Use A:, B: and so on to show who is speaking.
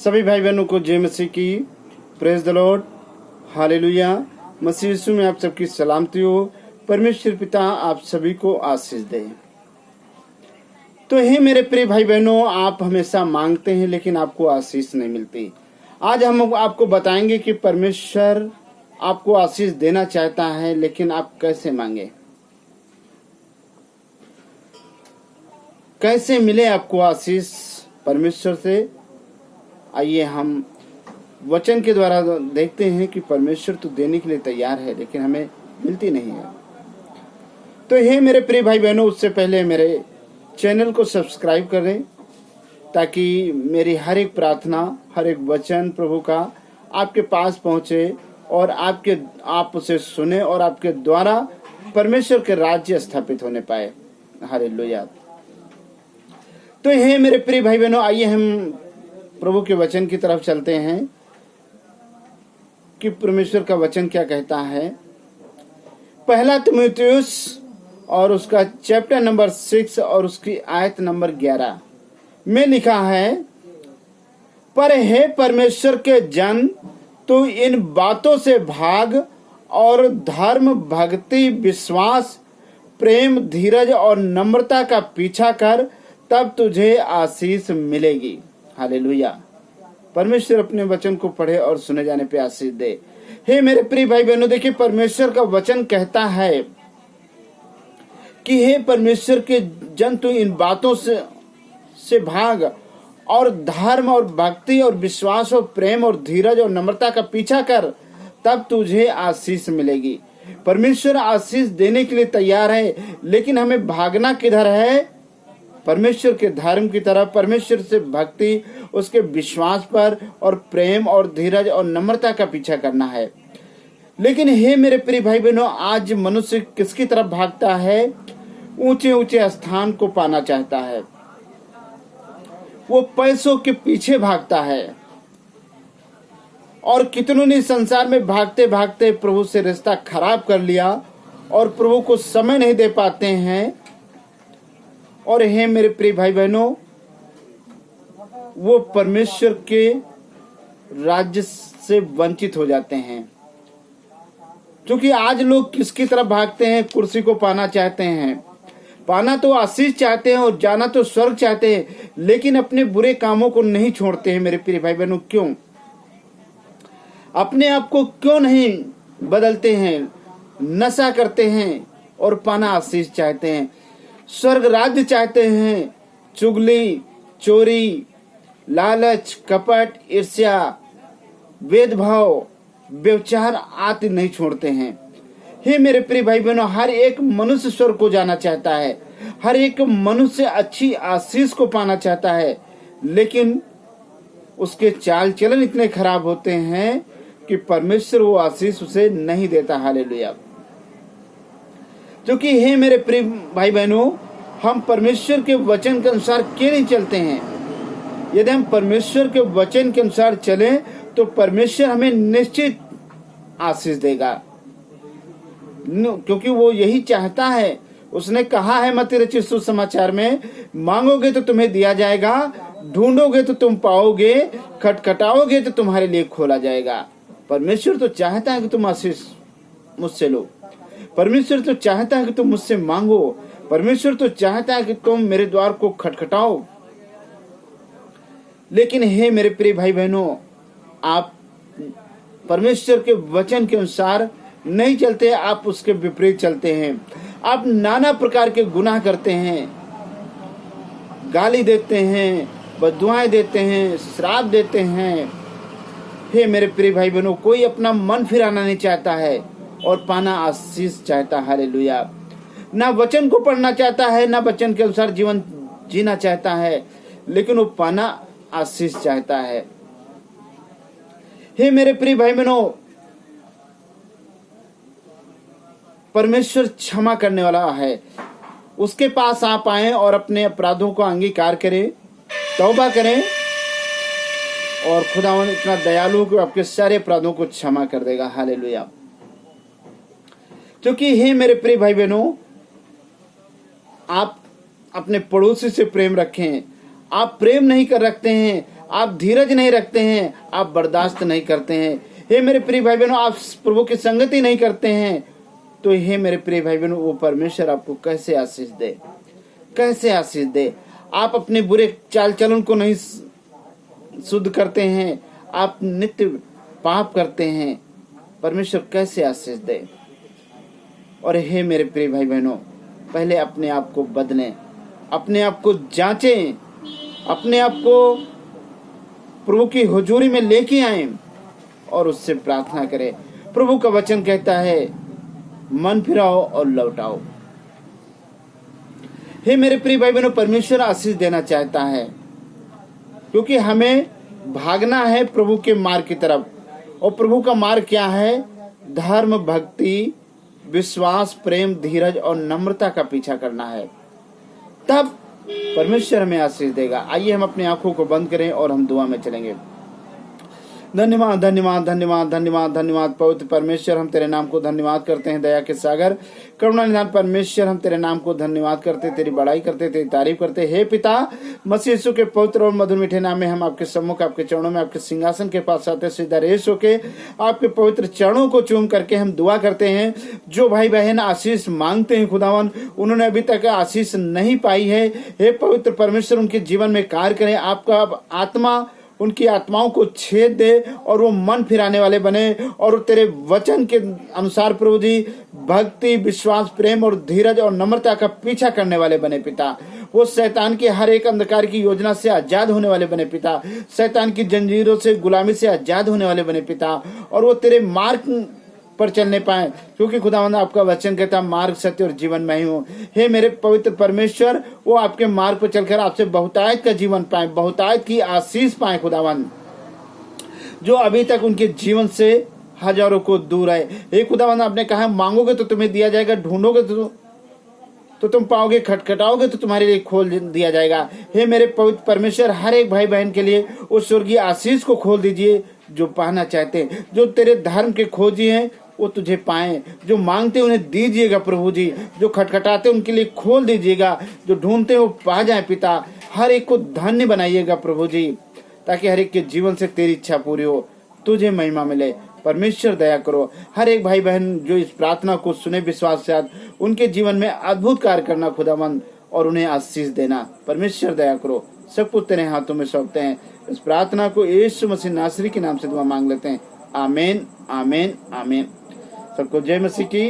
A: सभी भाई बहनों को जय मसीह की। Praise the lord, hallelujah. मसीह यीशु में आप सबकी सलामती हो। परमेश्वर पिता आप सभी को आशीष दे। तो हे मेरे प्रिय भाई बहनों, आप हमेशा मांगते हैं लेकिन आपको आशीष नहीं मिलती। आज हम आपको बताएंगे कि परमेश्वर आपको आशीष देना चाहता है, लेकिन आप कैसे मांगे, कैसे मिले आपको आशीष परमेश्वर से। आइए हम वचन के द्वारा देखते हैं कि परमेश्वर तो देने के लिए तैयार है, लेकिन हमें मिलती नहीं है। तो हे मेरे प्रिय भाई बहनों, उससे पहले मेरे चैनल को सब्सक्राइब करें ताकि मेरी हर एक प्रार्थना, हर एक वचन प्रभु का आपके पास पहुंचे और आप उसे सुने और आपके द्वारा परमेश्वर के राज्य स्थापित होने पाए। हालेलुया। तो हे मेरे प्रिय भाई बहनों, आइए हम प्रभु के वचन की तरफ चलते हैं कि परमेश्वर का वचन क्या कहता है। पहला तीमुथियुस और उसका चैप्टर नंबर 6 और उसकी आयत नंबर 11 में लिखा है, पर हे परमेश्वर के जन, तू इन बातों से भाग और धर्म, भक्ति, विश्वास, प्रेम, धीरज और नम्रता का पीछा कर, तब तुझे आशीष मिलेगी। हालेलुया। परमेश्वर अपने वचन को पढ़े और सुने जाने पे आशीष दे। हे मेरे प्रिय भाई बहनों, देखिए परमेश्वर का वचन कहता है कि हे परमेश्वर के जन, तू इन बातों से भाग और धर्म और भक्ति और विश्वास और प्रेम और धीरज और नम्रता का पीछा कर, तब तुझे आशीष मिलेगी। परमेश्वर आशीष देने के लिए तैयार है, लेकिन हमें भागना किधर है? परमेश्वर के धर्म की तरफ, परमेश्वर से भक्ति, उसके विश्वास पर और प्रेम और धीरज और नम्रता का पीछा करना है। लेकिन हे मेरे प्रिय भाई बहनों, आज मनुष्य किसकी तरफ भागता है? ऊंचे ऊंचे स्थान को पाना चाहता है, वो पैसों के पीछे भागता है। और कितनों ने संसार में भागते भागते प्रभु से रिश्ता खराब कर लिया और प्रभु को समय नहीं दे पाते हैं। और हे मेरे प्रिय भाई बहनों, वो परमेश्वर के राज्य से वंचित हो जाते हैं। क्योंकि आज लोग किसकी तरफ भागते हैं? कुर्सी को पाना चाहते हैं, पाना तो आशीष चाहते हैं और जाना तो स्वर्ग चाहते हैं, लेकिन अपने बुरे कामों को नहीं छोड़ते हैं। मेरे प्रिय भाई बहनों, क्यों? अपने आप को क्यों नहीं बदलते हैं? नशा करते हैं और पाना आशीष चाहते हैं, स्वर्ग राज्य चाहते हैं। चुगली, चोरी, लालच, कपट, ईर्ष्या, भेदभाव, व्यभिचार आदि नहीं छोड़ते हैं। हे मेरे प्रिय भाई बहनों, हर एक मनुष्य स्वर्ग को जाना चाहता है, हर एक मनुष्य अच्छी आशीष को पाना चाहता है, लेकिन उसके चाल चलन इतने खराब होते हैं कि परमेश्वर वो आशीष उसे नहीं देता। हालेलुया। क्योंकि हे मेरे प्रिय भाई बहनों, हम परमेश्वर के वचन के अनुसार क्यों नहीं चलते हैं? यदि हम परमेश्वर के वचन के अनुसार चलें तो परमेश्वर हमें निश्चित आशीष देगा, क्योंकि वो यही चाहता है। उसने कहा है मत्ती रचित सुसमाचार में, मांगोगे तो तुम्हें दिया जाएगा, ढूंढोगे तो तुम पाओगे, खटखटाओगे तो तुम्हारे लिए खोला जाएगा। परमेश्वर तो चाहता है कि तुम आशीष मुझसे लो, परमेश्वर तो चाहता है कि तुम मुझसे मांगो, परमेश्वर तो चाहता है कि तुम मेरे द्वार को खटखटाओ। लेकिन हे मेरे प्रिय भाई बहनों, आप परमेश्वर के वचन के अनुसार नहीं चलते, आप उसके विपरीत चलते हैं। आप नाना प्रकार के गुनाह करते हैं, गाली देते हैं, बद्दुआएं देते हैं, श्राप देते हैं। हे मेरे प्रिय भाई बहनों, कोई अपना मन फिराना नहीं चाहता है और पाना आशीष चाहता है। हालेलुया। ना वचन को पढ़ना चाहता है, ना वचन के अनुसार जीवन जीना चाहता है, लेकिन वो पाना आशीष चाहता है। हे मेरे प्रिय भाई बहनों, परमेश्वर क्षमा करने वाला है। उसके पास आप आए और अपने अपराधों को अंगीकार करें, तौबा करें, और खुदावन इतना दयालु कि आपके सारे अपराधों को क्षमा कर देगा। हालेलुया। क्योंकि हे मेरे प्रिय भाई बहनों, आप अपने पड़ोसी से प्रेम रखें। आप प्रेम नहीं कर रखते हैं, आप धीरज नहीं रखते हैं, आप बर्दाश्त नहीं करते हैं। हे मेरे प्रिय भाई बहनों, आप प्रभु की संगति नहीं करते हैं, तो हे मेरे प्रिय भाई बहनों, वो परमेश्वर आपको कैसे आशीष दे, कैसे आशीष दे। आप अपने बुरे चाल चलन को नहीं शुद्ध करते हैं, आप नित्य पाप करते हैं, परमेश्वर कैसे आशीष दे। और हे मेरे प्रिय भाई बहनों, पहले अपने आप को बदलें, अपने आप को जांचें, अपने आप को प्रभु की हुजूरी में लेके आए और उससे प्रार्थना करें। प्रभु का वचन कहता है, मन फिराओ और लौट आओ। हे मेरे प्रिय भाई बहनों, परमेश्वर आशीष देना चाहता है, क्योंकि हमें भागना है प्रभु के मार्ग की तरफ। और प्रभु का मार्ग क्या है? धर्म, भक्ति, विश्वास, प्रेम, धीरज और नम्रता का पीछा करना है, तब परमेश्वर हमें आशीष देगा। आइए हम अपनी आंखों को बंद करें और हम दुआ में चलेंगे। धन्यवाद धन्यवाद धन्यवाद धन्यवाद धन्यवाद पवित्र परमेश्वर, हम तेरे नाम को धन्यवाद करते हैं। दया के सागर, करुणा निधान परमेश्वर, हम तेरे नाम को धन्यवाद करते, तेरी बड़ाई करते, तेरी तारीफ करते। हे पिता, मसीह यीशु के पवित्र और मधुर मीठे नाम में हम आपके सम्मुख, आपके चरणों में, आपके सिंहासन के पास आते, सीधा रेस होके आपके पवित्र चरणों को चूम करके हम दुआ करते हैं। जो भाई बहन आशीष मांगते हैं खुदावन, उन्होंने अभी तक आशीष नहीं पाई है, हे पवित्र परमेश्वर, उनके जीवन में कार्य करें। आपका आत्मा उनकी आत्माओं को छेद दे और वो मन फिराने वाले बने, और तेरे वचन के अनुसार प्रभु जी भक्ति, विश्वास, प्रेम और धीरज और नम्रता का पीछा करने वाले बने पिता। वो शैतान की हर एक अंधकार की योजना से आजाद होने वाले बने पिता, शैतान की जंजीरों से, गुलामी से आजाद होने वाले बने पिता, और वो तेरे मार्ग पर चलने पाए, क्योंकि खुदावंद आपका वचन कहता, मार्ग, सत्य और जीवन में ही हूँ। हे मेरे पवित्र परमेश्वर, वो आपके मार्ग पर चलकर आपसे बहुतायत का जीवन पाए, बहुतायत की आशीष पाए खुदावंद, जो अभी तक उनके जीवन से हजारों को दूर है। हे खुदावंद, आपने कहा मांगोगे तो तुम्हें दिया जाएगा, ढूंढोगे तो तुम पाओगे, खटखटाओगे तो तुम्हारे लिए खोल दिया जाएगा। हे मेरे पवित्र परमेश्वर, हर एक भाई बहन के लिए उस स्वर्गीय आशीष को खोल दीजिए जो पाना चाहते हैं, जो तेरे धर्म के खोजी हैं वो तुझे पाए, जो मांगते उन्हें दीजिएगा प्रभु जी, जो खटखटाते उनके लिए खोल दीजिएगा, जो ढूंढते वो पा जाए पिता। हर एक को धन्य बनाइएगा प्रभु जी, ताकि हर एक के जीवन से तेरी इच्छा पूरी हो, तुझे महिमा मिले। परमेश्वर दया करो, हर एक भाई बहन जो इस प्रार्थना को सुने विश्वास से, उनके जीवन में अद्भुत कार्य करना खुदावंद, और उन्हें आशीष देना। परमेश्वर दया करो, सब कुछ तेरे हाथों में सौंपते हैं। इस प्रार्थना को यीशु मसीह नासरी के नाम से दुआ मांग लेते हैं। आमीन आमीन आमीन। सबको जय मसीह की।